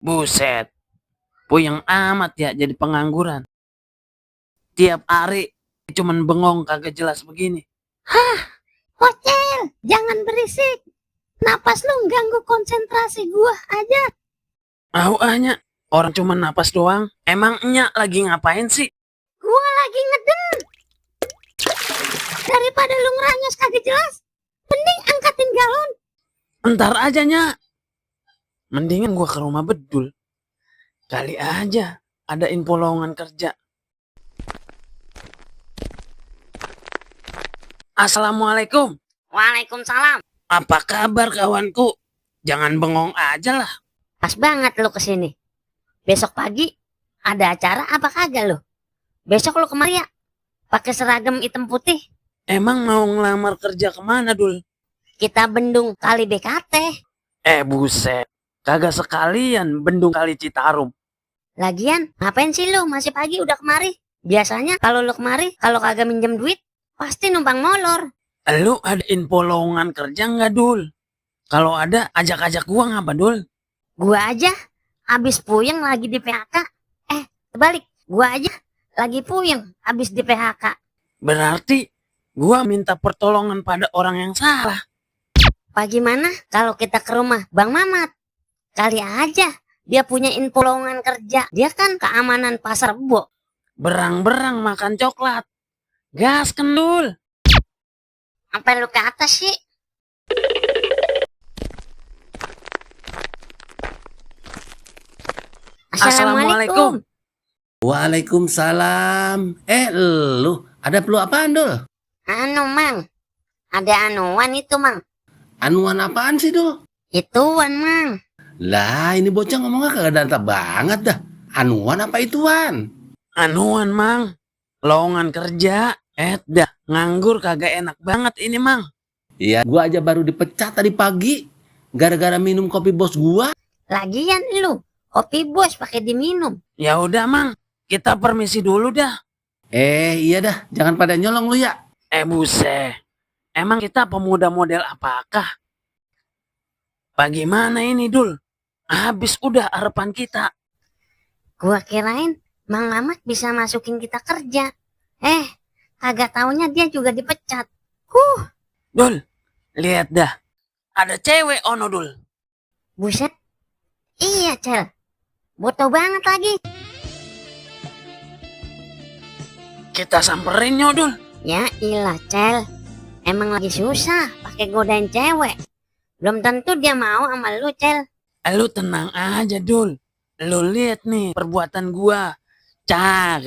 Buset, puyeng amat ya jadi pengangguran. Tiap hari cuman bengong kagak jelas begini. Ocel, jangan berisik. Napas lu ganggu konsentrasi gua aja. Awalnya orang cuman napas doang. Emang Nya lagi ngapain sih? Gua lagi ngeden. Daripada lu ngeranyos kagak jelas, mending angkatin galon. Entar aja Nya. Mendingan gua ke rumah Bedul. Kali aja ada info lowongan kerja. Assalamualaikum. Waalaikumsalam. Apa kabar kawanku? Jangan bengong aja lah. Pas banget lu kesini. Besok pagi ada acara apa kagak lu? Besok lu kemari ya? Pakai seragam hitam putih. Emang mau ngelamar kerja kemana, Dul? Kita bendung kali BKT. Buset. Kagak sekalian bendung kali Citarum. Lagian, ngapain sih lu masih pagi udah kemari? Biasanya kalau lu kemari, kalau kagak minjem duit, pasti numpang molor. Lu ada info lowongan kerja nggak, Dul? Kalau ada, ajak-ajak gua ngapa, Dul? Gua aja abis puyeng lagi di PHK. Terbalik, gua aja lagi puyeng abis di PHK. Berarti gua minta pertolongan pada orang yang salah. Bagaimana kalau kita ke rumah Bang Mamat? Kali aja dia punya info lowongan kerja. Dia kan keamanan pasar Rebo. Berang-berang makan coklat. Gas kendul. Sampai lu ke atas sih. Assalamualaikum. Waalaikumsalam. Lu ada perlu apaan, Dul? Anu, Mang. Ada anuan itu, Mang. Anuan apaan sih, Dul? Ituan, Mang. Lah, ini bocah ngomongnya kagak dantap banget dah. Anuan apa ituan? Anuan, Mang. Lowongan kerja. Dah, nganggur kagak enak banget ini, Mang. Iya, gua aja baru dipecat tadi pagi. Gara-gara minum kopi bos gua. Lagian lu, kopi bos pakai diminum. Ya udah, Mang. Kita permisi dulu dah. Iya dah, jangan pada nyolong lu ya. Buset. Emang kita pemuda model apakah? Bagaimana ini, Dul? Habis udah harapan kita. Gua kirain Mang Mamat bisa masukin kita kerja. Kagak taunya dia juga dipecat. Dul, lihat dah. Ada cewek ono, Dul. Buset. Iya, Cel. Boto banget lagi. Kita samperin yo, Dul. Ya ilah, Cel. Emang lagi susah pakai godain cewek. Belum tentu dia mau sama lu, Cel. Lu tenang aja, Dul. Lu lihat nih perbuatan gua. Gak.